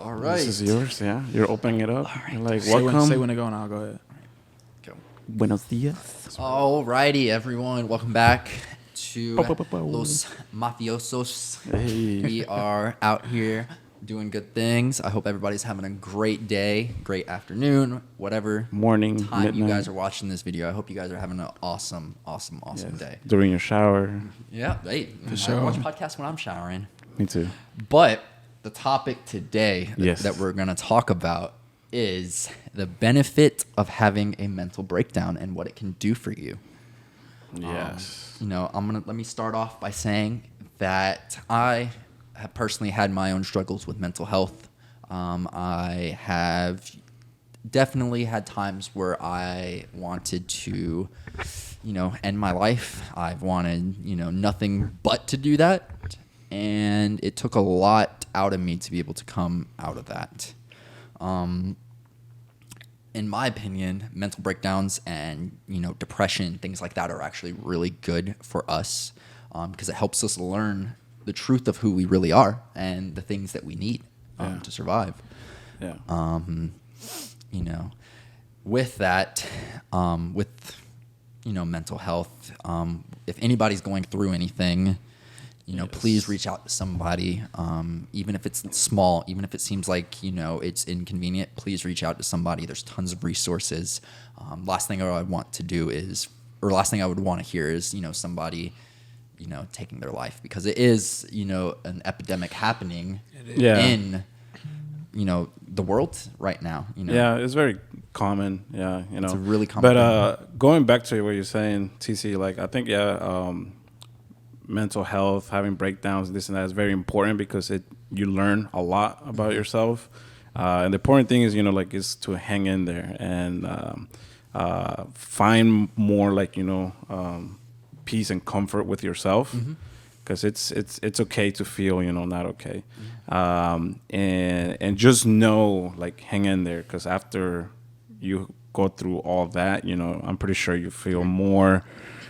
All right. This is yours, yeah. You're opening it up. Right. You're like, Say welcome. when to go and I'll go ahead. Go. Buenos dias. All righty, everyone. Welcome back to Pow. Los Mafiosos. Hey. We are out here doing good things. I hope everybody's having a great day, great afternoon, whatever Morning, time midnight. you guys are watching this video. I hope you guys are having an awesome Yes. day. During your shower. Yeah, hey, I sure. watch podcasts when I'm showering. Me too. But the topic today Yes. that we're going to talk about is the benefit of having a mental breakdown and what it can do for you. Yes. Let me start off by saying that I have personally had my own struggles with mental health. I have definitely had times where I wanted to, end my life. I've wanted, nothing but to do that. And it took a lot out of me to be able to come out of that. In my opinion, mental breakdowns and, depression, things like that are actually really good for us because it helps us learn the truth of who we really are and the things that we need to survive. Yeah. With that, mental health, if anybody's going through anything, please reach out to somebody, even if it's small, even if it seems like, it's inconvenient, please reach out to somebody. There's tons of resources. Last thing I would want to hear is, somebody, taking their life, because it is, an epidemic happening in, the world right now. Yeah, it's very common. Yeah, It's a really common But going back to what you're saying, TC, I think, mental health, having breakdowns, this and that is very important because you learn a lot about yourself. And the important thing is, is to hang in there and find more peace and comfort with yourself. Because it's okay to feel, not okay. And just know, hang in there. Because after you go through all that, I'm pretty sure you feel more.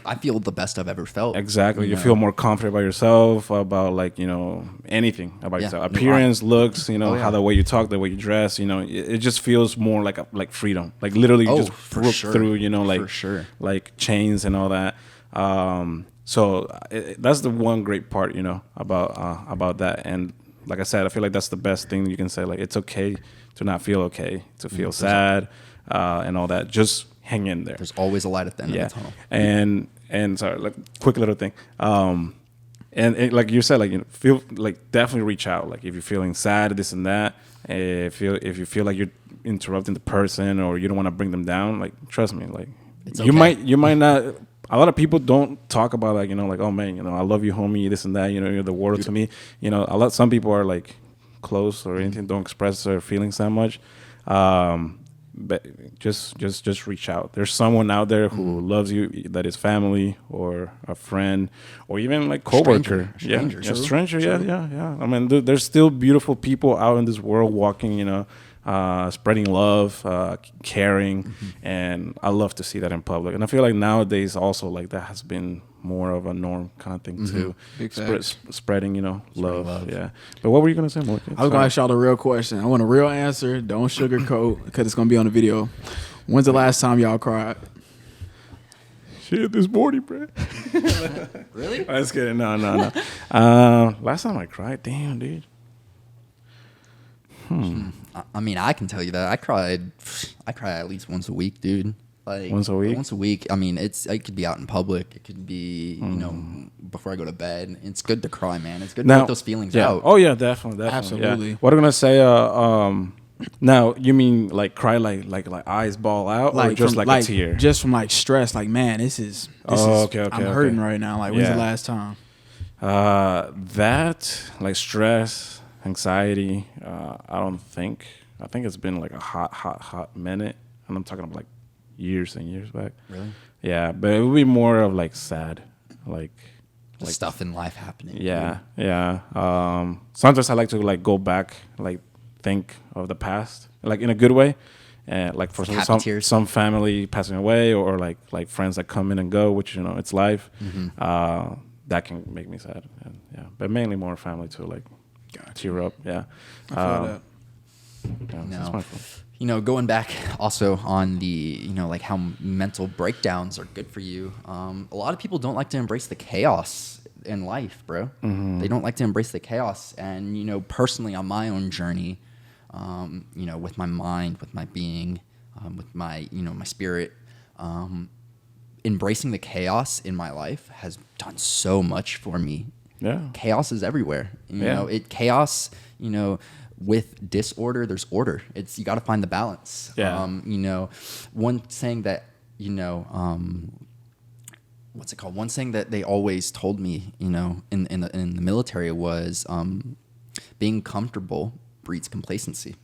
I feel the best I've ever felt. Exactly. You feel more confident about yourself, about anything about yourself. Appearance, looks, how the way you talk, the way you dress, it just feels more like freedom. Like literally you just broke through, for sure. like chains and all that. So that's the one great part, about that. And like I said, I feel like that's the best thing you can say. Like, it's okay to not feel okay, to feel sad, and all that. Just hang in there. There's always a light at the end of the tunnel. And sorry, quick little thing. And like you said, feel definitely reach out. Like if you're feeling sad, this and that. If you feel like you're interrupting the person or you don't want to bring them down, trust me, it's you okay. you might not. A lot of people don't talk about oh man, I love you, homie, this and that. You're the world to me. Some people are close or anything, don't express their feelings that much. But just reach out. There's someone out there who loves you, that is family or a friend or even coworker. Stranger. Yeah. I mean, there's still beautiful people out in this world walking, spreading love, caring, and I love to see that in public. And I feel like nowadays also that has been more of a norm kind of thing too. Spreading, love. Yeah. But what were you gonna say, Morgan? I was gonna ask y'all the real question. I want a real answer. Don't sugarcoat because it's gonna be on the video. When's the last time y'all cried? Shit, this morning, bro. Really? I was kidding. No. Last time I cried, damn, dude. I mean, I can tell you that I cry at least once a week, dude. Once a week? Once a week. I mean, it could be out in public. It could be, before I go to bed. It's good to cry, man. It's good to get those feelings out. Oh yeah, definitely. Absolutely. Yeah. What am I gonna say? Now you mean cry like eyes ball out, or just from, a tear? Just from stress. Man, this is. Okay. I'm hurting right now. When's the last time? That stress, anxiety. I think it's been a hot minute, and I'm talking about years and years back. Really? Yeah, but it would be more of sad, Just stuff in life happening. Yeah. Sometimes I like to go back, think of the past, in a good way, and for some family passing away, or friends that come in and go, which it's life. That can make me sad, and but mainly more family too, tear up. Yeah. I feel that. Yeah, You that's know, mindful. going back also on the, like how mental breakdowns are good for you. A lot of people don't like to embrace the chaos in life, bro. They don't like to embrace the chaos. And, personally on my own journey, with my mind, with my being, with my, my spirit, embracing the chaos in my life has done so much for me. Yeah. Chaos is everywhere. Chaos, with disorder, there's order. You got to find the balance. Yeah. One saying that, what's it called? One saying that they always told me, in the military was, being comfortable breeds complacency.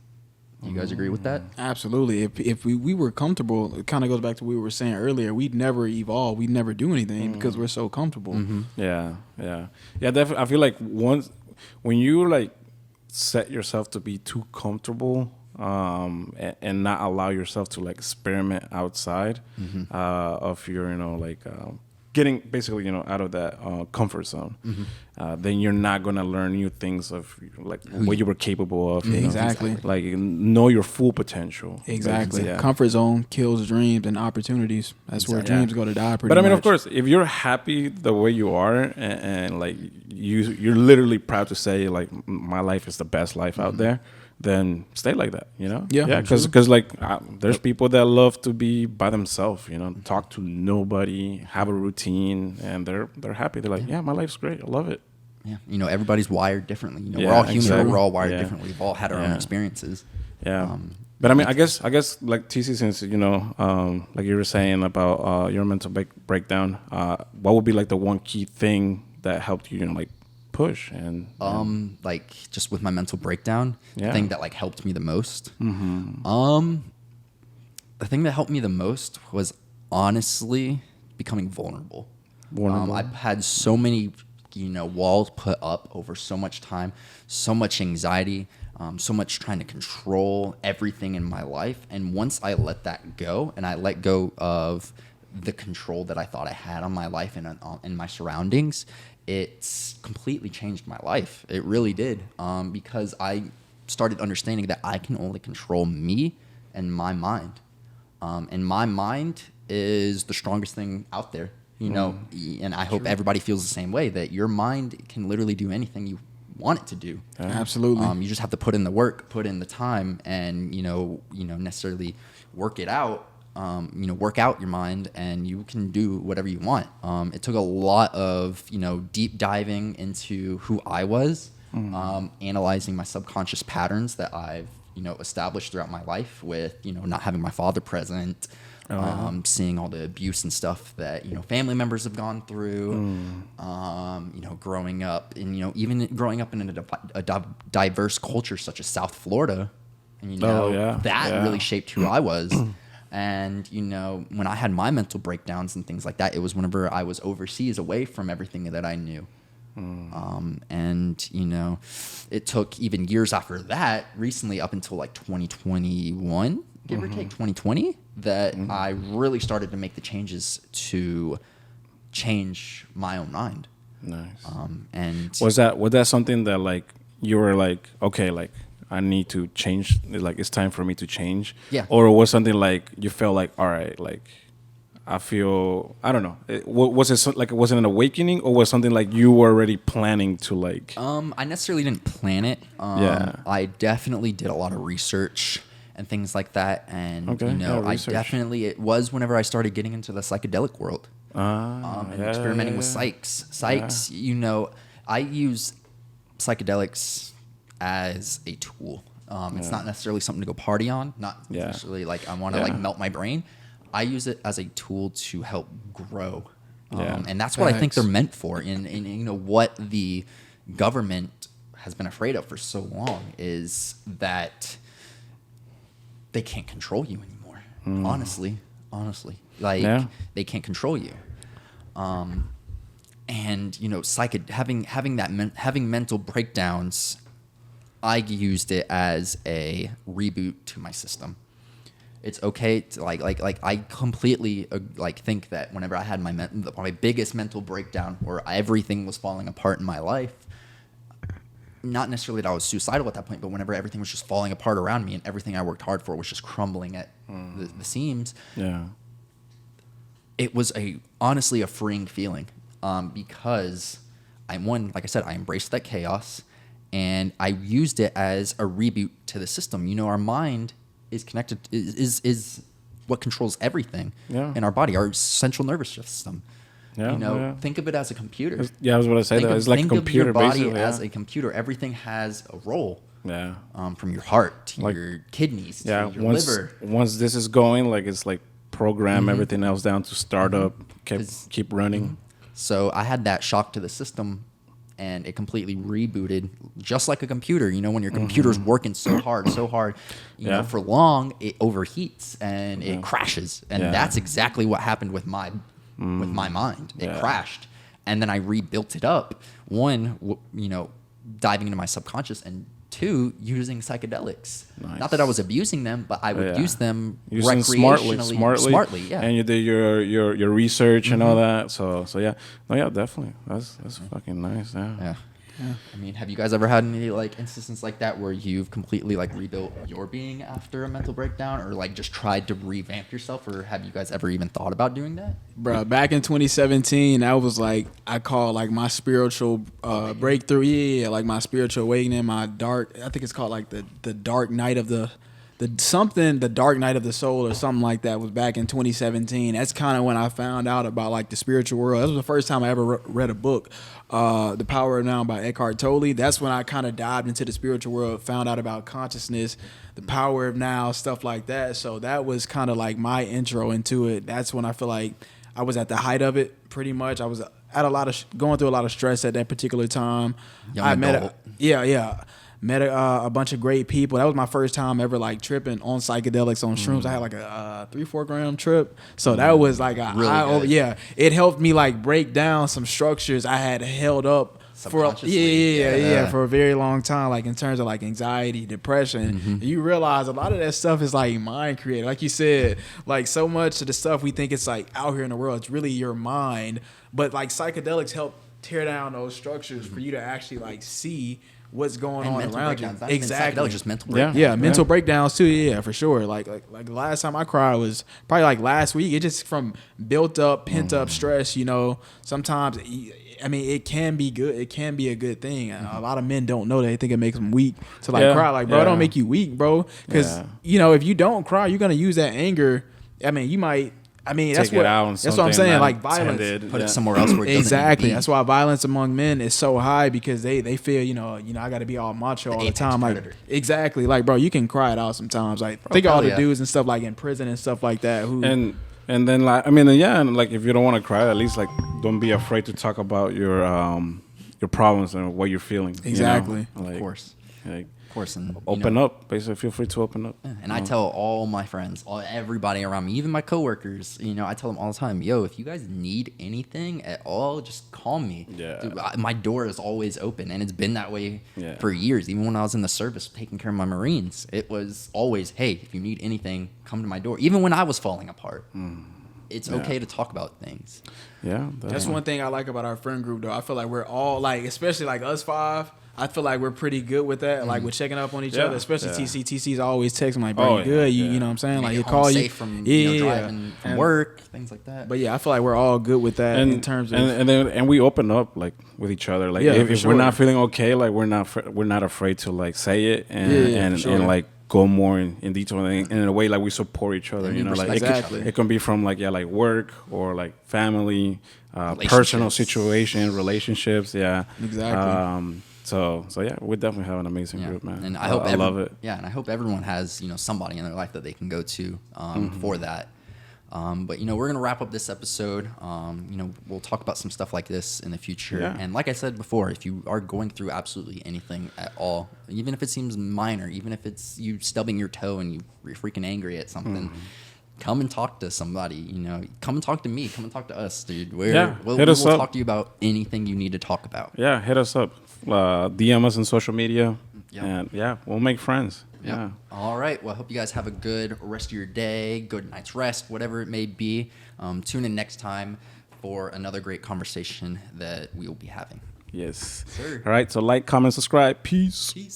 Do you guys agree with that? Absolutely. If we were comfortable, it kind of goes back to what we were saying earlier. We'd never evolve. We'd never do anything because we're so comfortable. Yeah. Definitely. I feel like when you like set yourself to be too comfortable, and not allow yourself to like experiment outside of your, getting basically, out of that comfort zone, then you're not gonna learn new things of like what you were capable of. Exactly. Like know your full potential. Exactly. Yeah. Comfort zone kills dreams and opportunities. That's where dreams go to die. But I mean, much. of course, if you're happy the way you are, and like you're literally proud to say like my life is the best life out there, then stay like that, Yeah, because like there's people that love to be by themselves, talk to nobody, have a routine, and they're happy. They're like, yeah, my life's great, I love it. Yeah, everybody's wired differently. Yeah, we're all human, exactly. but we're all wired Yeah. differently. We've all had our own experiences. Yeah. But I mean, I guess like TC, since like you were saying about your mental Mm-hmm. breakdown, what would be like the one key thing that helped you, like push and Like just with my mental breakdown, the Yeah. thing that like helped me the most. Mm-hmm. The thing that helped me the most was honestly becoming vulnerable. I've had so many, walls put up over so much time, so much anxiety, so much trying to control everything in my life. And once I let that go, and I let go of the control that I thought I had on my life and my surroundings, it's completely changed my life. It really did, because I started understanding that I can only control me and my mind. And my mind is the strongest thing out there, and I hope everybody feels the same way, that your mind can literally do anything you want it to do. Absolutely. You just have to put in the work, put in the time, and necessarily work it out. Work out your mind, and you can do whatever you want. It took a lot of deep diving into who I was, analyzing my subconscious patterns that I've established throughout my life with not having my father present. Seeing all the abuse and stuff that family members have gone through, growing up, and even growing up in a diverse culture such as South Florida, and that really shaped who I was. And when I had my mental breakdowns and things like that, it was whenever I was overseas, away from everything that I knew. And it took even years after that, recently up until like 2021, give or take 2020, that I really started to make the changes to change my own mind. Nice. And was that something that like you were like, okay, like I need to change, like it's time for me to change? Yeah. Or was something like you felt like, all right, like I feel, I don't know, was it like, was it an awakening, or was something like you were already planning to like? I necessarily didn't plan it. I definitely did a lot of research and things like that, and it was whenever I started getting into the psychedelic world, and experimenting with psychs. I use psychedelics as a tool. It's not necessarily something to go party on, not necessarily like I want to like melt my brain. I use it as a tool to help grow, and that's what I think they're meant for. And what the government has been afraid of for so long is that they can't control you anymore. Honestly, like they can't control you. And having mental breakdowns, I used it as a reboot to my system. It's okay to like I completely think that whenever I had my biggest mental breakdown where everything was falling apart in my life, not necessarily that I was suicidal at that point, but whenever everything was just falling apart around me and everything I worked hard for was just crumbling at the seams, it was honestly a freeing feeling, because like I said, I embraced that chaos, and I used it as a reboot to the system. You know, our mind is connected, is what controls everything in our body, our central nervous system. Think of it as a computer. I was going to say that. It's like a computer, think of your body basically. as a computer. Everything has a role. Yeah. From your heart to your kidneys to your liver. Once this is going, like it's like program everything else down to start up, keep running. So I had that shock to the system, and it completely rebooted, just like a computer. You know, when your computer's working so hard, you know, for long, it overheats and it crashes. And that's exactly what happened with my mind. It crashed. And then I rebuilt it up. One, you know, diving into my subconscious, and two, using psychedelics. Nice. Not that I was abusing them, but I would use them using recreationally, smartly. Yeah. And you did your research and all that. So yeah, no, yeah, definitely. That's fucking nice. Yeah. I mean, have you guys ever had any like instances like that where you've completely like rebuilt your being after a mental breakdown, or like just tried to revamp yourself, or have you guys ever even thought about doing that? Bro, back in 2017, that was like, I call like my spiritual breakthrough. Yeah, like my spiritual awakening, I think it's called like the dark night of the dark night of the soul or something like that, was back in 2017. That's kind of when I found out about like the spiritual world. That was the first time I ever read a book, The Power of Now by Eckhart Tolle. That's when I kind of dived into the spiritual world, found out about consciousness, the power of now, stuff like that. So that was kind of like my intro into it. That's when I feel like I was at the height of it, pretty much. I was at going through a lot of stress at that particular time. Met a bunch of great people. That was my first time ever like tripping on psychedelics, on shrooms. I had like a 3-4 gram trip. So that was like it helped me like break down some structures I had held up for a very long time, like in terms of like anxiety, depression. You realize a lot of that stuff is like mind created. Like you said, like so much of the stuff we think it's like out here in the world, it's really your mind. But like psychedelics help tear down those structures for you to actually like see what's going on around you. Exactly. Just mental breakdowns. Yeah, mental breakdowns too. Yeah, for sure. Like the last time I cried was probably like last week. It just from built up, pent up stress. You know, sometimes I mean it can be good. It can be a good thing. A lot of men don't know that. They think it makes them weak to like cry. Like, bro, it don't make you weak, bro. Because you know, if you don't cry, you're gonna use that anger. I mean, you might. I mean, that's what I'm saying. Like violence, put it somewhere else where it exactly. That's why violence among men is so high, because they feel you know I got to be all macho all the time. Like exactly, like bro, you can cry it out sometimes. Like think of all the dudes and stuff like in prison and stuff like that. And then like I mean and like if you don't want to cry, at least like don't be afraid to talk about your problems and what you're feeling. Exactly, you know? Like, of course. Like, course, and open up. Basically, feel free to open up. And I tell all my friends, everybody around me, even my coworkers, you know, I tell them all the time, yo, if you guys need anything at all, just call me. Yeah. Dude, my door is always open, and it's been that way for years. Even when I was in the service taking care of my Marines, it was always, hey, if you need anything, come to my door. Even when I was falling apart. It's okay to talk about things. Yeah. That's one thing I like about our friend group, though. I feel like we're all, like, especially like us five, I feel like we're pretty good with that. Like, we're checking up on each other, especially TC. TC's always texting, like, bro, you good? You know what I'm saying? Like, he'll call you. From, driving from work, things like that. But, yeah, I feel like we're all good with that in terms of. And we open up, like, with each other. Like, if we're not feeling okay, like, we're not afraid to, like, say it and like, go more in detail and in a way like we support each other, you know, like it can be from like work or like family, personal situation, relationships, exactly. So yeah, we definitely have an amazing group, man. And I hope I love it. Yeah, and I hope everyone has somebody in their life that they can go to for that. But we're gonna wrap up this episode. We'll talk about some stuff like this in the future. Yeah. And like I said before, if you are going through absolutely anything at all, even if it seems minor, even if it's you stubbing your toe and you're freaking angry at something, come and talk to somebody. Come and talk to me. Come and talk to us, dude. We'll talk to you about anything you need to talk about. Yeah, hit us up. DM us on social media, and we'll make friends. Yep. Yeah. All right. Well, I hope you guys have a good rest of your day, good night's rest, whatever it may be. Tune in next time for another great conversation that we will be having. Yes. Sir. All right. So like, comment, subscribe. Peace. Peace.